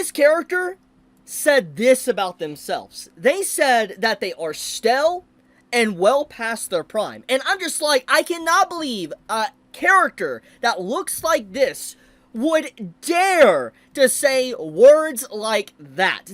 this character said this about themselves. They said that they are stale and well past their prime. And I'm just like, I cannot believe a character that looks like this would dare to say words like that.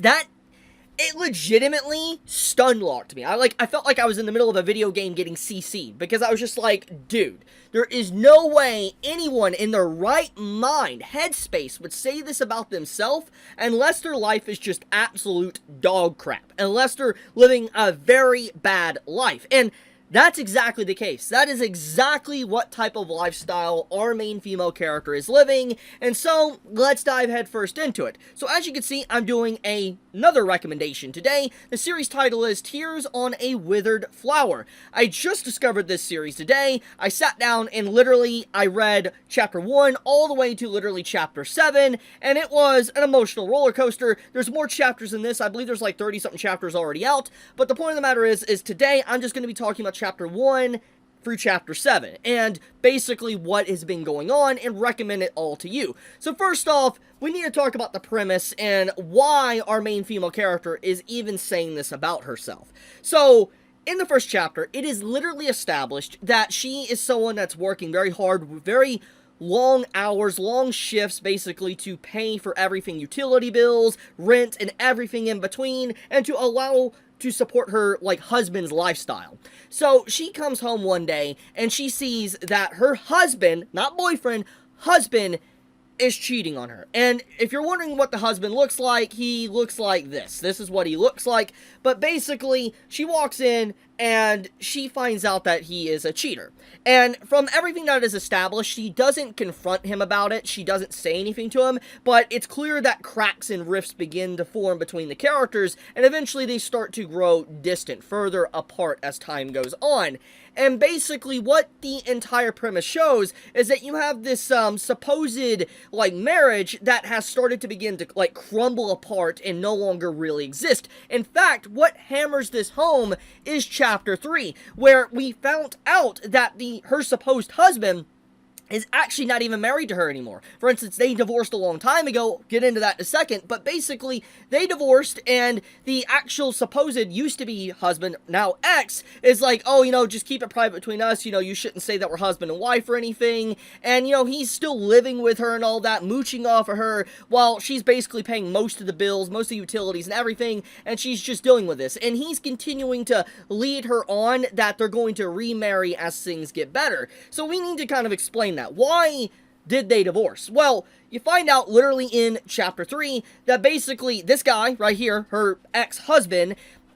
It legitimately stun-locked me. I felt like I was in the middle of a video game getting CC'd, because I was just like, dude, there is no way anyone in their right mind, headspace, would say this about themselves unless their life is just absolute dog crap, unless they're living a very bad life. And that's exactly the case. That is exactly what type of lifestyle our main female character is living, and so let's dive headfirst into it. So as you can see, I'm doing another recommendation today. The series title is Tears on a Withered Flower. I just discovered this series today. I sat down and literally I read chapter 1 all the way to literally chapter 7, and it was an emotional roller coaster. There's more chapters in this. I believe there's like 30-something chapters already out, but the point of the matter is today I'm just going to be talking about chapter 1 through chapter 7, and basically what has been going on, and recommend it all to you. So first off, we need to talk about the premise and why our main female character is even saying this about herself. So, in the first chapter, it is literally established that she is someone that's working very hard, very long hours, long shifts, basically, to pay for everything, utility bills, rent, and everything in between, and to support her, like, husband's lifestyle. So, she comes home one day, and she sees that her husband, not boyfriend, husband, is cheating on her. And if you're wondering what the husband looks like, he looks like this. This is what he looks like. But basically, she walks in and she finds out that he is a cheater. And from everything that is established, she doesn't confront him about it. She doesn't say anything to him. But it's clear that cracks and rifts begin to form between the characters, and eventually they start to grow distant, further apart as time goes on. And basically what the entire premise shows is that you have this supposed, like, marriage that has started to begin to, like, crumble apart and no longer really exist. In fact, what hammers this home is chapter 3, where we found out that her supposed husband is actually not even married to her anymore. For instance, they divorced a long time ago, get into that in a second, but basically, they divorced, and the actual supposed used-to-be husband, now ex, is like, oh, you know, just keep it private between us, you know, you shouldn't say that we're husband and wife or anything, and, you know, he's still living with her and all that, mooching off of her, while she's basically paying most of the bills, most of the utilities and everything, and she's just dealing with this, and he's continuing to lead her on that they're going to remarry as things get better. So we need to kind of explain that. Why did they divorce? Well, you find out literally in chapter 3 that basically this guy right here, her ex-husband,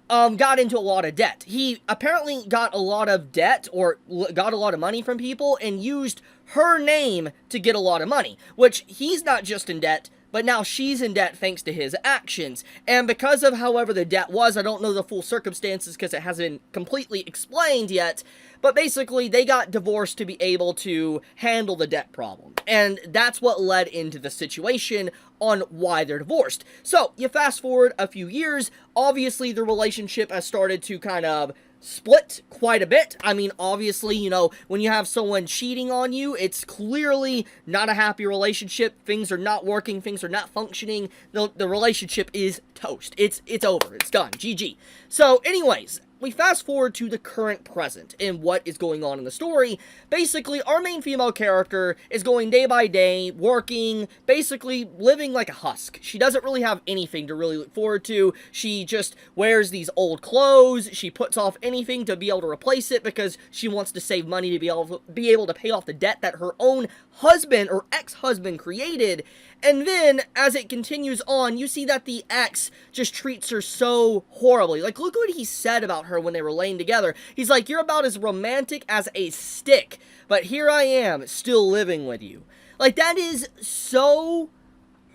got into a lot of debt. He apparently got a lot of debt, or got a lot of money from people, and used her name to get a lot of money, which he's not just in debt, but now she's in debt thanks to his actions. And because of however the debt was, I don't know the full circumstances because it hasn't been completely explained yet, but basically they got divorced to be able to handle the debt problem. And that's what led into the situation on why they're divorced. So, you fast forward a few years, obviously the relationship has started to kind of split quite a bit. I mean, obviously, you know, when you have someone cheating on you, it's clearly not a happy relationship. Things are not working. Things are not functioning. The relationship is toast. It's over. It's done. GG. So, anyways, we fast forward to the current present and what is going on in the story. Basically, our main female character is going day by day, working, basically living like a husk. She doesn't really have anything to really look forward to. She just wears these old clothes. She puts off anything to be able to replace it because she wants to save money to be able to pay off the debt that her own husband or ex-husband created. And then, as it continues on, you see that the ex just treats her so horribly. Like, look what he said about her when they were laying together. He's like, you're about as romantic as a stick, but here I am, still living with you. Like, that is so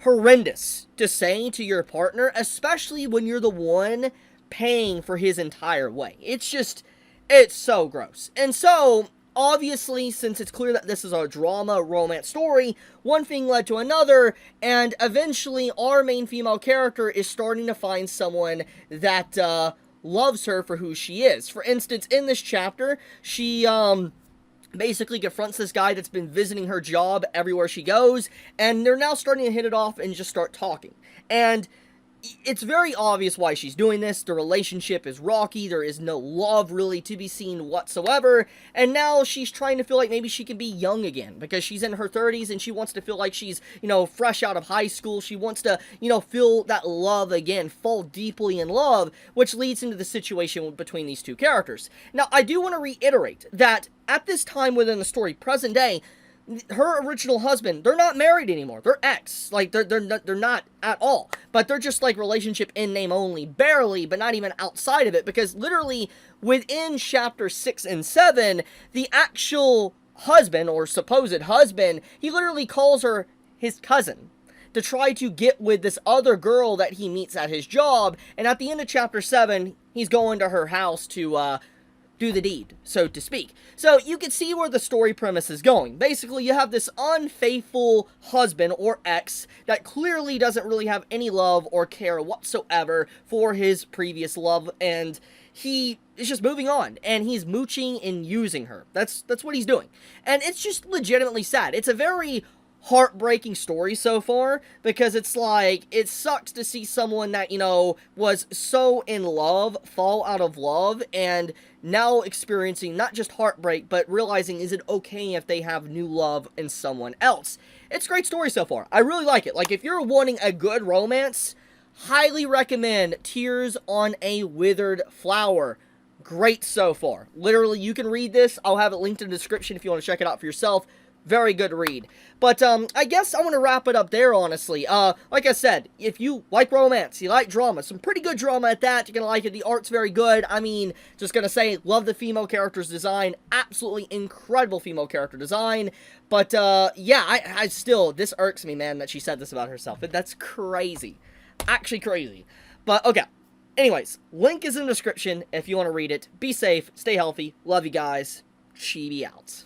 horrendous to say to your partner, especially when you're the one paying for his entire way. It's so gross. And so, obviously, since it's clear that this is a drama romance story, one thing led to another, and eventually our main female character is starting to find someone that loves her for who she is. For instance, in this chapter, she basically confronts this guy that's been visiting her job everywhere she goes, and they're now starting to hit it off and just start talking. And it's very obvious why she's doing this. The relationship is rocky. There is no love really to be seen whatsoever. And now she's trying to feel like maybe she can be young again because she's in her 30s and she wants to feel like she's, fresh out of high school. She wants to, feel that love again, fall deeply in love, which leads into the situation between these two characters. Now, I do want to reiterate that at this time within the story, present day, her original husband, they're not married anymore. They're ex. Like, they're not at all. But they're just, like, relationship in name only. Barely, but not even outside of it. Because literally, within chapter 6 and 7, the actual husband, or supposed husband, he literally calls her his cousin to try to get with this other girl that he meets at his job. And at the end of chapter 7, he's going to her house to, do the deed, so to speak. So you can see where the story premise is going. Basically, you have this unfaithful husband or ex that clearly doesn't really have any love or care whatsoever for his previous love, and he is just moving on, and he's mooching and using her. That's what he's doing. And it's just legitimately sad. It's a very heartbreaking story so far, because it's like, it sucks to see someone that, was so in love fall out of love, and now experiencing not just heartbreak, but realizing, is it okay if they have new love in someone else? It's a great story so far. I really like it. Like, if you're wanting a good romance, highly recommend Tears on a Withered Flower. Great so far. Literally, you can read this. I'll have it linked in the description if you want to check it out for yourself. Very good read. But, I guess I want to wrap it up there, honestly. Like I said, if you like romance, you like drama, some pretty good drama at that, you're gonna like it. The art's very good. I mean, just gonna say, love the female character's design. Absolutely incredible female character design. But, yeah, I still, this irks me, man, that she said this about herself. That's crazy. Actually crazy. But, okay. Anyways, link is in the description if you want to read it. Be safe, stay healthy, love you guys. Chibi out.